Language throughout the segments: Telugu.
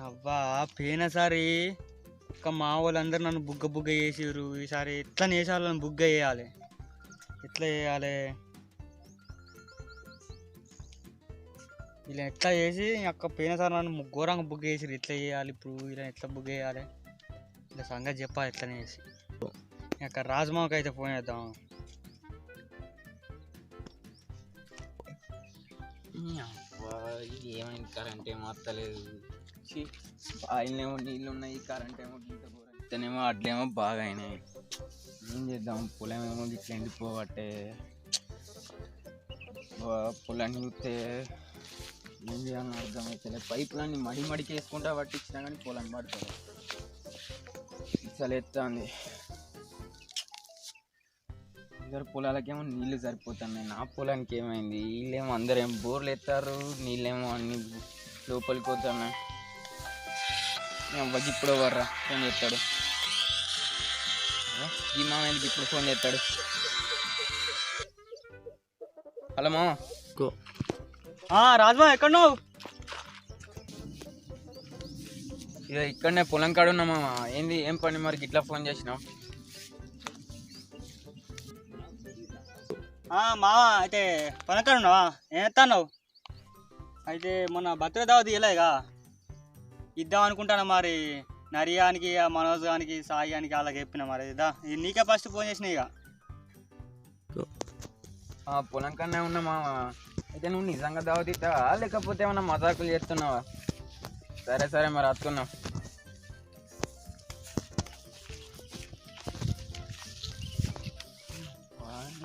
అవ్వా పోయినసారి మా వాళ్ళందరూ నన్ను బుగ్గ బుగ్గ చేసిర్రు. ఈసారి ఎట్లా వేసాలి, నన్ను బుగ్గ వేయాలి. ఎట్లా చేయాలి? ఇలా ఎట్లా చేసి పోయినసారి నన్ను ఘోరంగా బుగ్గ చేసిర్రు. ఎట్లా చేయాలి ఇప్పుడు? ఇలా ఎట్లా బుగ్గ వేయాలి? ఇలా సంగతి చెప్పాలి ఎట్లనే చేసి. అక్కడ రాజమావకి అయితే ఫోన్ చేద్దాం. ఏమైంది? కరెంట్ ఏమో వస్తలేదు. ఆయిల్నేమో నీళ్ళు ఉన్నాయి, కరెంట్ ఏమో గీత కూరేమో అడ్లేమో బాగా అయినాయి. ఏం చేద్దాం? పొలం ఏమో ఇట్లా ఎండిపోవట్టే. పొలాన్ని చూస్తే ఏం చేయాలని అర్థమవుతుంది. పైపులన్నీ మడికి వేసుకుంటా పట్టించినా కానీ పొలం పడుతుంది. ఇసలు ఎత్తుంది. అందరు పొలాలకేమో నీళ్ళు సరిపోతున్నాయి. నా పొలానికి ఏమైంది? వీళ్ళేమో అందరేమో బోర్లు ఎత్తారు, నీళ్ళేమో అన్ని లోపలికి పోతున్నాయి. అవ్వకి ఇప్పుడు వర్రా ఫోన్ చేస్తాడు. ఈ మామయ్యకి ఇప్పుడు ఫోన్ చేస్తాడు. హలో మా రాజమా ఎక్కడున్నావు? ఇక ఇక్కడనే పొలం కాడు ఉన్నామా. ఏంది ఏం పని మరి ఇట్లా ఫోన్ చేసినావు? మావా అయితే పొలం కాడు ఉన్నావా? ఏం ఎత్తాన్నావు? అయితే మొన్న బర్త్డే దావత్ ఇవ్వలేగా, ఇద్దాం అనుకుంటాను. మరి నరియానికి, మనోజ్ గానికి, సాయి గానికి వాళ్ళకి చెప్పిన. మరి ఇద్దా నీకే ఫస్ట్ ఫోన్ చేసిన. ఇక పొలం కన్నా ఉన్నామా. అయితే నువ్వు నిజంగా దావత్ ఇస్తావా లేకపోతే ఏమన్నా మజాకులు చేస్తున్నావా? సరే సరే మరి వస్తున్నావు.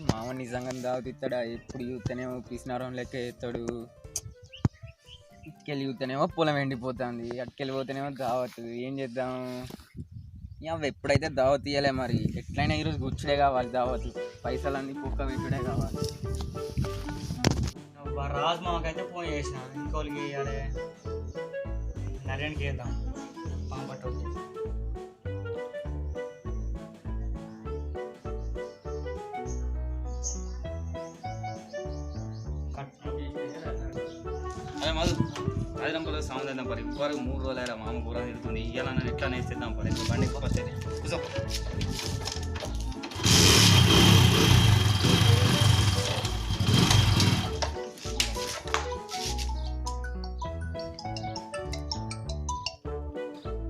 మామ నిజంగా దావత్ ఇస్తాడా? ఎప్పుడు చూస్తేనేమో పిసినారం లెక్క చేస్తాడు. ఇటుకెళ్ళి చూస్తేనేమో పొలం ఎండిపోతుంది, అటుకెళ్ళి పోతేనేమో దావత్. ఏం చేద్దాం? అవి ఎప్పుడైతే దావత్ ఇయ్యలే. మరి ఎట్లయినా ఈరోజు గుచ్చుడే కావాలి. దావత్ పైసలన్నీ కుక్క పెట్టుడే కావాలి. రాజ్మాకైతే ఫోన్ చేసిన. ఇంకోళ్ళకి ఇవ్వాలి, నరేన్కి వేద్దాం. పాంపట్టు అదే మధు అదే నంబర్లో సామాన్ తెద్దాం పరి. ఇంకోవరకు 3 రోజులు మామ కూర తిరుగుతుంది. ఇవ్వాలన్నా ఎట్లా నేస్తాం పరి. బండి వస్తుంది కూర్చో.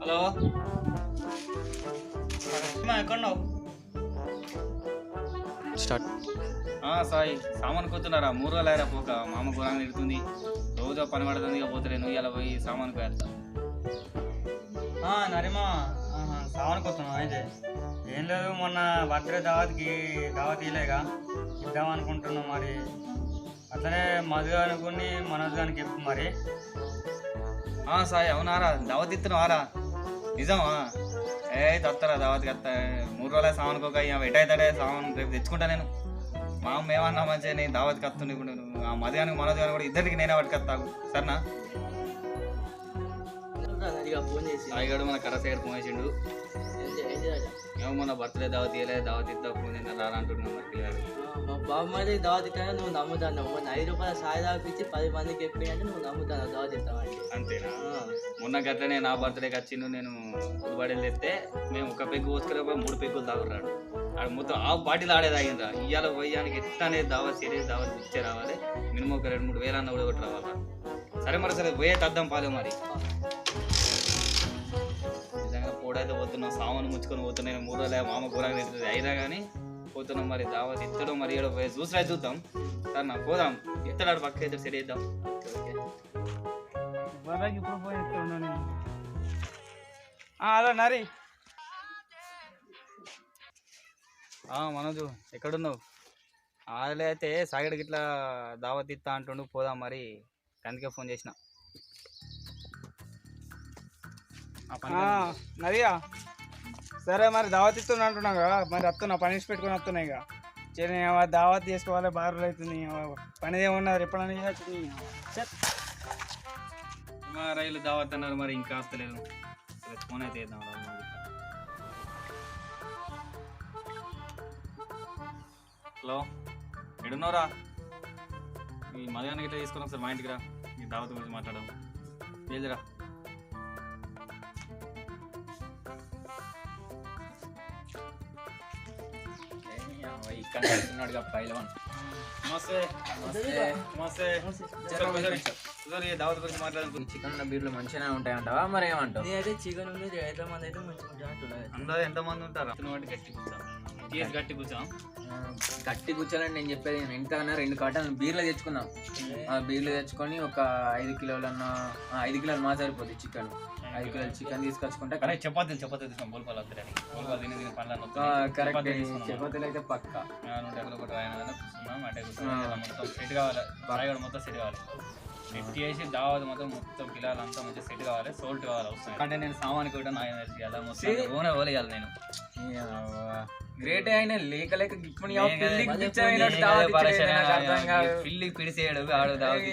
హలో ఎక్కడున్నావు? స్టార్ట్. సాయి సామాన్ కొత్తున్నారా? 3 రోజులు అయిరా పోక. మామ కూర తిరుగుతుంది, రోజు పని పడుతుంది. ఇక పోతలేను. ఇలా పోయి సామాన్ పోయేస్తా. నరిమా సామాన్ కొత్తున్నావు? అయితే ఏం లేదు, మొన్న బర్త్డే దావత్ ఇవ్వలేగా, ఇద్దాం అనుకుంటున్నాం. మరి అట్లనే మధు అనుకుని మనోజ్ గారికి చెప్పు. మరి సాయి అవునారా? దావత్ ఇస్తున్నావారా? నిజమా? తత్తరా దావత్కి వస్తా. 3 రోజుల సామాన్ కోక ఎటైతే సామాన్ రేపు తెచ్చుకుంటా నేను. మా అమ్మ ఏమన్నా మంచిగా నేను దావత్కి వస్తుంది. ఇప్పుడు ఆ మధ్యాహ్నం మనోజ్ గారు కూడా ఇద్దరికి నేనే పట్టుకొస్తాను. సరేనా? సాయిగాడు మన కర్ర సైడ్ ఫోన్ చేసిండు. ఏమో మన బర్త్డే దావత్ ఇవ్వలే, దావత్ ఇద్దా ఫోన్ రా అంటున్నాం. మరి పిల్లలు మా బామ్మది దావత్ ఇస్తాను, నువ్వు నమ్ముతాను. 5 రూపాయల సాయి దాపిచ్చి 10 మందికి చెప్పి అంటే నువ్వు నమ్ముతాను దావత్ ఇస్తావంటే. అంతేనా? మొన్న గట్లనే నా బర్త్డేకి వచ్చిండు. నేను ఉల్బడేళ్ళు ఎత్తే మేము ఒక పెగ్గు పోసుకునే 3 పెగ్గులు తాగురాడు. ఆడు మొత్తం ఆ బాటిల్ ఆడే తాగిందా. ఇవాళ పోయానికి ఎట్లానే దావత్ సీరియస్ దావత్ ఇచ్చే రావాలి. మినిమం ఒక 2-3 వేలు అన్న కూడా ఒకటి రావాలా. సరే మరి సరే పోయే తద్దాం పాలే. మరి నిజంగా పోడైతే పోతున్నాం, సామాను ముచ్చుకొని పోతున్నాయి. 3 రోజులు మామ కూరగా తింటుంది అయినా కానీ పోతున్నాం. మరి దావత్ ఇత్తడం మరి ఏడో పోయి చూసిరా చూద్దాం. సార్ నా పోదాం. ఎత్తడాడు పక్క అయితే సరి ఇద్దాం. ఇప్పుడు ఫోన్ చేస్తున్నాను. హలో నరి. మనోజు ఎక్కడున్నావు? ఆలే అయితే సాగడికి ఇట్లా దావత్ ఇస్తా అంటుండు, పోదాం. మరి అందుకే ఫోన్ చేసిన. నదియా సరే మరి దావత్ ఇస్తున్నా అంటున్నా కదా. మరి వస్తున్నా, పని పెట్టుకుని వస్తున్నాయి. ఇక సరే దావత్ చేసుకోవాలి. బారులు అవుతుంది. పని ఏమన్నారు ఎప్పుడన్నా రైలు దావత్ అన్నారు. మరి ఇంకా వస్తలేదు. ఫోన్ అయితే వేద్దాం. హలో ఎడున్నావురా? ఈ మధ్యాహ్నం ఇట్లా తీసుకొని ఒకసారి మా ఇంటికి రా. ఈ దావత్ గురించి మాట్లాడదాం. లేదురా ఇక్కడ ఉన్నాడుగా పైలవాన్. నమస్తే నమస్తే దావత్ గురించి మాట్లాడుకుంటున్నాం. చికెన్ ఉన్న బీర్లు మంచిగానే ఉంటాయంటావా మరి ఏమంటావు? నేనైతే చికెన్ ఉంది 5 మంది అయితే మంచిగా ఉంటుంది అంటున్నారు. అందరూ ఎంతమంది ఉంటారు గట్టి కూర్చాం గట్టి కూర్చాం గట్టి కూర్చోాలని నేను చెప్పేది ఎంతకన్నా 2 కాటన్లు బీర్లు తెచ్చుకుందాం. ఆ బీర్లు తెచ్చుకొని ఒక 5 కిలోలన్నా 5 కిలోలు మా సరిపోతుంది చికెన్. 5 కిలోలు చికెన్ తీసుకొచ్చుకుంటే చపాతీలు తీసుకున్నాం బోల్పాలు వస్తారని బోల్పాలు తిని పండ్లను కరెక్ట్. చపాతీలు అయితే పక్క మొత్తం సెట్ కావాలి. బాగా మొత్తం సెట్ కావాలి. సెట్ చేసి దావత్ మొత్తం పిల్లలంతా మంచిగా సెట్ కావాలి. సోల్ట్ కావాలి వస్తుంది అంటే నేను సామాన్కి కూడా నా ఎనర్జీ అలా మొత్తం ఓనే పోలేయాలి నేను. గ్రేట్ అయినా లేక లేక పిల్లికి పిడిసేయడు ఆడు దావత్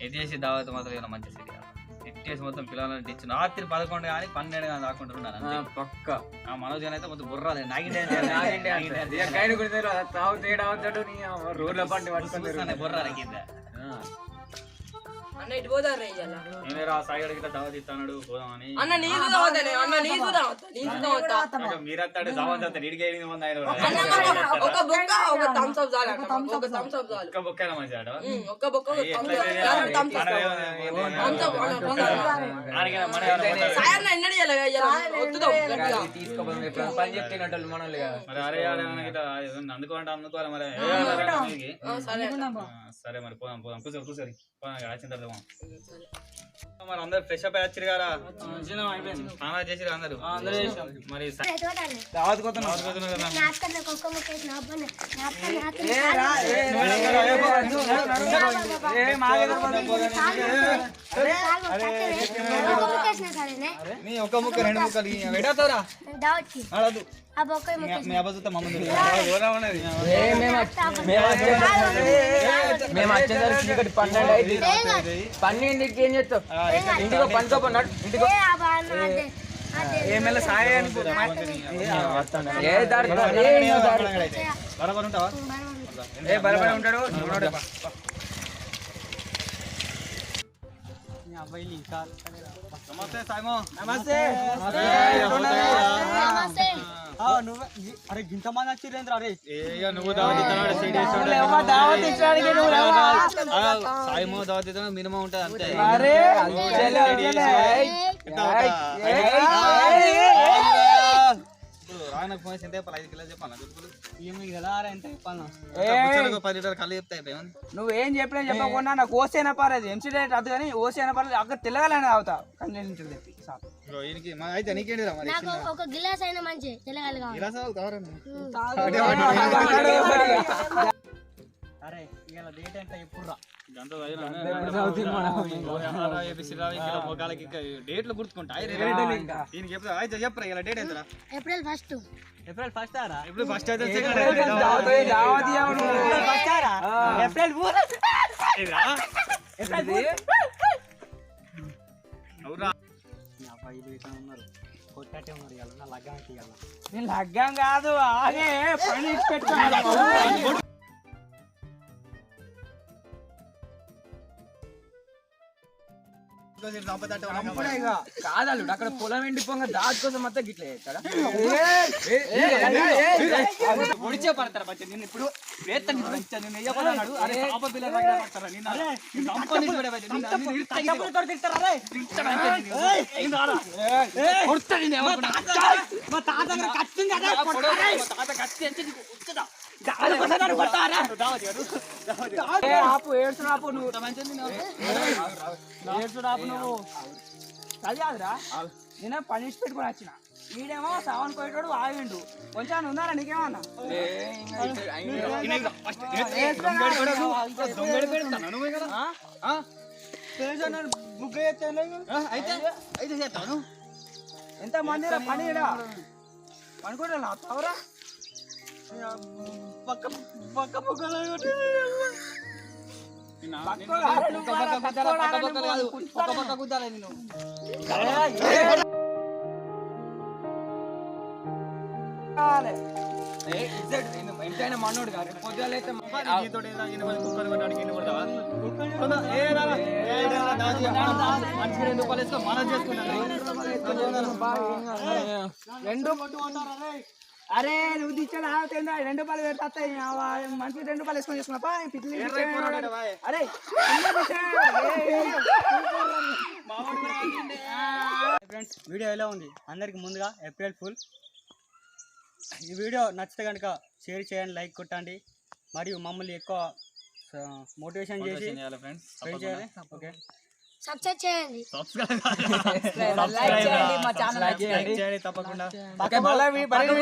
ఎత్తేసి దావత్ మాత్రం మంచి సెట్ కావాలి. ఎట్టేసి మొత్తం పిల్లలను తెచ్చి రాత్రి 11 కానీ 12 కానీ దాక్కుంటూ ఉన్నాను పక్క. ఆ మనోజ్ అయితే మొత్తం బుర్రాలి రోడ్ల పండి పట్టుకుంటే బుర్రాలి కింద అన్న ఇటు పోతారు నేనేరా సాయిగడికి దావత్ ఇస్తాడు పోదామని. అన్న నీకు మీరంతాడు దావత్ అంతా నీడికి 8 మంది ఆయన ఒక బొక్క ఒక థమ్స్ అప్ చాలు ఒక థమ్స్ అప్ చాలు ఒక్క బొక్కైనా మంచి ఆడ ఒక్క బొక్క సాయన్న ఎన్నడి తీసుకోపోయి పని చెప్తున్నట్టు మనోళ్ళు మరి అరే అందుకోండి అందుకోవాలి మరి. సరే మరి పోదాం కూర్చోరి వచ్చిన తర్వాత మరి అందరు ఫ్రెష్ అప్ వచ్చారు కదా స్నానం చేసి అందరు మరి ఒక ముక్క 2 ముక్కలు పెడతారా మేము వచ్చేసరికి చీకటి 12 ఏం చేస్తావు? ఇంటికో పనితో ఇంటికో ఏమైనా సాయం బరాబర్ ఉంటావా? బరాబర్ ఉంటాడు. నమస్తే సాయమో. నమస్తే. నువ్వు అరే గింత మంది వచ్చిరేంద్ర అరే నువ్వు సాయమో దావత్ ఇస్తాను మినిమం ఉంటుంది అంతే. రానకు ఫోన్ ఎంత చెప్పాలి? 5 కిలోలు చెప్పాలి. ఎంత చెప్పాలి? 10 లీటర్ కళ్ళు చెప్తాయి. నువ్వేం చెప్పినా చెప్పకుండా నాకు ఓసైనా పర్లేదు ఎంసీ డైరెక్ట్ అది కానీ ఓసైనా పర్లేదు అక్కడ తెల్లగాలని అవుతా కానీ చెప్పి అయితే నీకేంటి ఒక గిలాస్ అయినా మంచి తెల్లగాలి. అరే ఇలా డేట్ అంటే ఎప్పుడు రా డేట్లు గుర్తుకుంటా దీనికి చెప్తా. అయితే చెప్పరా ఇలా డేట్ ఎంత? ఏప్రిల్ 1. ఏప్రిల్ 1 ఆరా? ఇప్పుడు ఫస్ట్ అయితే కొట్టే ఉన్నారు ఇవాళ నా లగ్గం తీయాల. నేను లగ్గం కాదు ఆగే పని పెట్టుకున్నాను. కాదాలు అక్కడ పొలం ఎండిపోగా దాటి కోసం మొత్తం గిట్ల ఒడిచే పడతారా బచ్చ నిన్ను ఇప్పుడు ఆపు ఏడ్చురాపు నువ్వు ఏడ్చురాపు నువ్వు చదివాదురా నేను పనిష్ పెట్టుకుని వచ్చిన వీడేమో సావన్ కోయేటోడు ఆగిండు కొంచెం ఉన్నారా నీకేమన్నా ఎంత మంది పని పనుకోవడం తవరా పక్క పక్క కుద్దాలి నేను ఎంతైనా మనోడు కాదు పొద్దులైతే అరే నువ్వు తెచ్చాడు ఆగుతుందా 2 రూపాయలు పెడతా మనిషికి 2 రూపాయలు వేసుకొని చేసుకున్నాపా పిచ్చిలు అరే ఫ్రెండ్స్ వీడియో ఎలా ఉంది అందరికి ముందుగా ఏప్రిల్ ఫుల్. ఈ వీడియో నచ్చితే కనుక షేర్ చేయండి, లైక్ కొట్టండి మరియు మమ్మల్ని ఎక్కువ మోటివేషన్ చేసి ఫ్రెండ్స్ చేయాలి. ఓకే సబ్స్క్రైబ్ చేయండి. లైక్ చేయండి మా ఛానల్ లైక్ చేయండి తప్పకుండా. మళ్ళీ